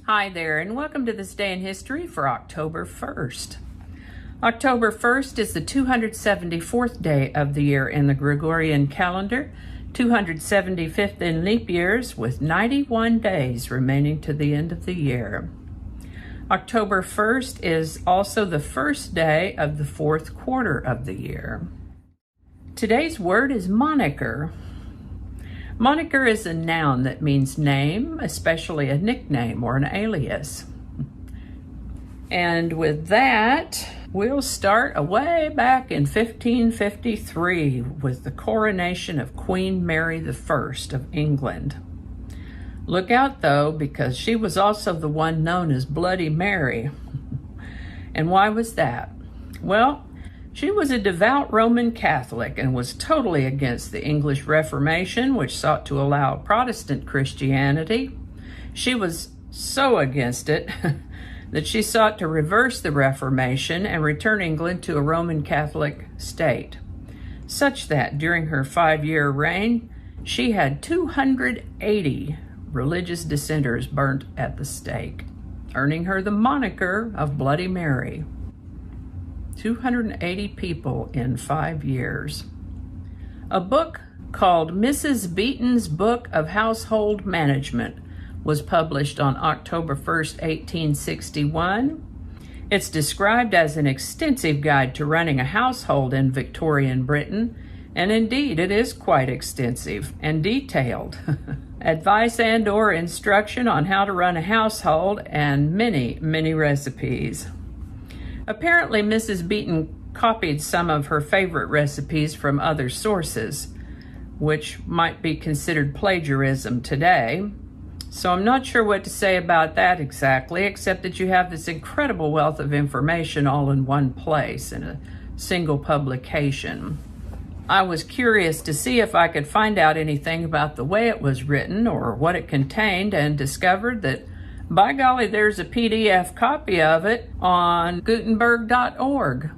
Hi there, and welcome to this day in history for October 1st. October 1st is the 274th day of the year in the Gregorian calendar, 275th in leap years, with 91 days remaining to the end of the year. October 1st is also the first day of the fourth quarter of the year. Today's word is Moniker. Moniker is a noun that means name, especially a nickname or an alias. And with that, we'll start way back in 1553 with the coronation of Queen Mary I of England. Look out though, because she was also the one known as Bloody Mary. And why was that? Well, she was a devout Roman Catholic and was totally against the English Reformation, which sought to allow Protestant Christianity. She was so against it that she sought to reverse the Reformation and return England to a Roman Catholic state, such that during her 5-year reign, she had 280 religious dissenters burnt at the stake, earning her the moniker of Bloody Mary. 280 people in 5 years. A book called Mrs. Beeton's Book of Household Management was published on October 1st, 1861. It's described as an extensive guide to running a household in Victorian Britain, and indeed it is quite extensive and detailed. Advice and/or instruction on how to run a household and many, many recipes. Apparently, Mrs. Beeton copied some of her favorite recipes from other sources, which might be considered plagiarism today. So I'm not sure what to say about that exactly, except that you have this incredible wealth of information all in one place in a single publication. I was curious to see if I could find out anything about the way it was written or what it contained, and discovered that, by golly, there's a PDF copy of it on Gutenberg.org.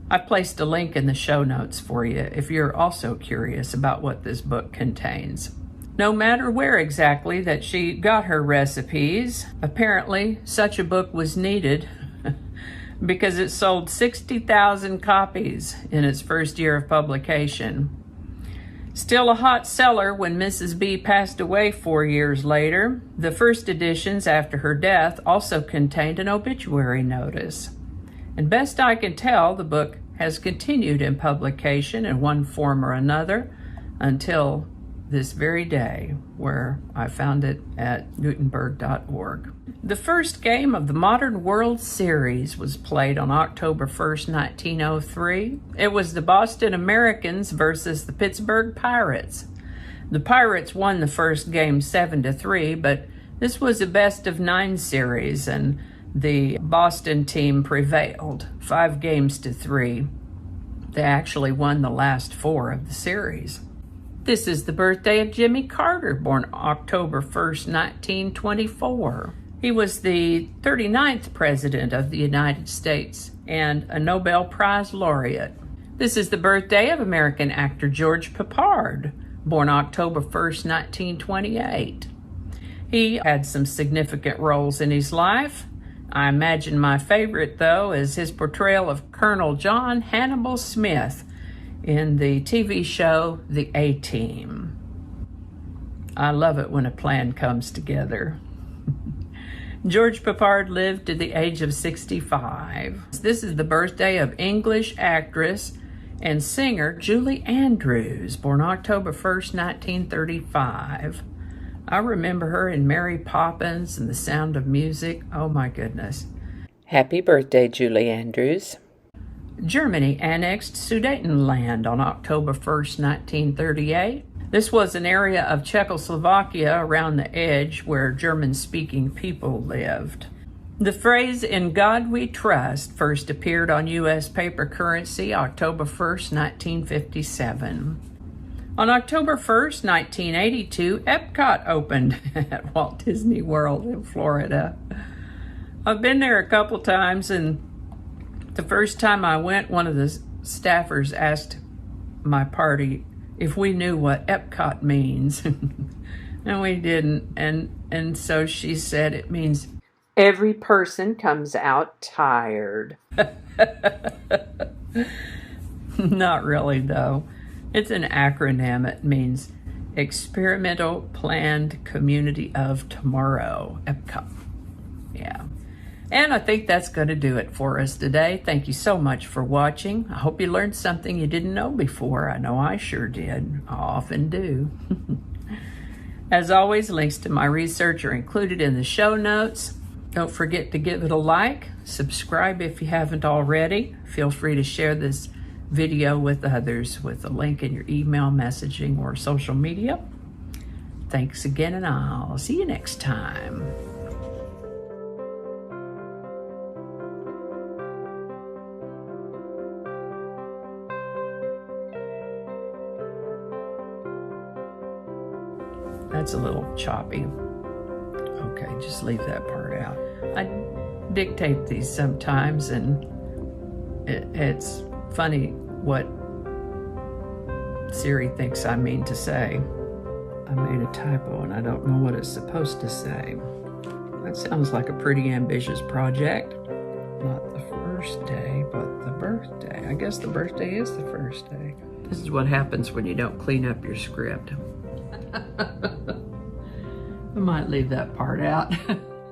I placed a link in the show notes for you if you're also curious about what this book contains. No matter where exactly that she got her recipes, apparently such a book was needed because it sold 60,000 copies in its first year of publication. Still a hot seller when Mrs. B passed away 4 years later. The first editions after her death also contained an obituary notice. And best I can tell, the book has continued in publication in one form or another until this very day, where I found it at Gutenberg.org. The first game of the Modern World Series was played on October 1st, 1903. It was the Boston Americans versus the Pittsburgh Pirates. The Pirates won the first game 7-3, but this was a best-of-9 series, and the Boston team prevailed 5-3. They actually won the last 4 of the series. This is the birthday of Jimmy Carter, born October 1st, 1924. He was the 39th President of the United States and a Nobel Prize laureate. This is the birthday of American actor George Peppard, born October 1st, 1928. He had some significant roles in his life. I imagine my favorite, though, is his portrayal of Colonel John Hannibal Smith in the TV show The A-Team. I love it when a plan comes together. George Peppard lived to the age of 65. This is the birthday of English actress and singer Julie Andrews, born October 1st, 1935. I remember her in Mary Poppins and The Sound of Music. Oh my goodness. Happy birthday, Julie Andrews. Germany annexed Sudetenland on October 1st, 1938. This was an area of Czechoslovakia around the edge where German-speaking people lived. The phrase, "In God We Trust," first appeared on U.S. paper currency October 1st, 1957. On October 1st, 1982, EPCOT opened at Walt Disney World in Florida. I've been there a couple times, and the first time I went, one of the staffers asked my party if we knew what EPCOT means. And we didn't. And so she said it means Every person comes out tired. Not really, though. It's an acronym. It means Experimental Planned Community of Tomorrow, EPCOT. Yeah. And I think that's going to do it for us today. Thank you so much for watching. I hope you learned something you didn't know before. I know I sure did. I often do. As always, links to my research are included in the show notes. Don't forget to give it a like, subscribe if you haven't already. Feel free to share this video with others with a link in your email, messaging, or social media. Thanks again, and I'll see you next time. That's a little choppy. Okay, just leave that part out. I dictate these sometimes, and it's funny what Siri thinks I mean to say. I made a typo and I don't know what it's supposed to say. That sounds like a pretty ambitious project. Not the first day, but the birthday. I guess the birthday is the first day. This is what happens when you don't clean up your script. I might leave that part out.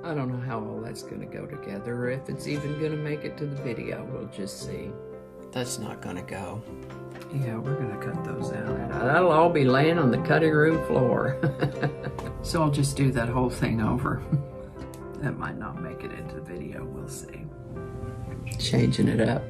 I don't know how all that's going to go together, or if it's even going to make it to the video. We'll just see. That's not going to go. Yeah, we're going to cut those out. That'll all be laying on the cutting room floor. So I'll just do that whole thing over. That might not make it into the video. We'll see. Changing it up.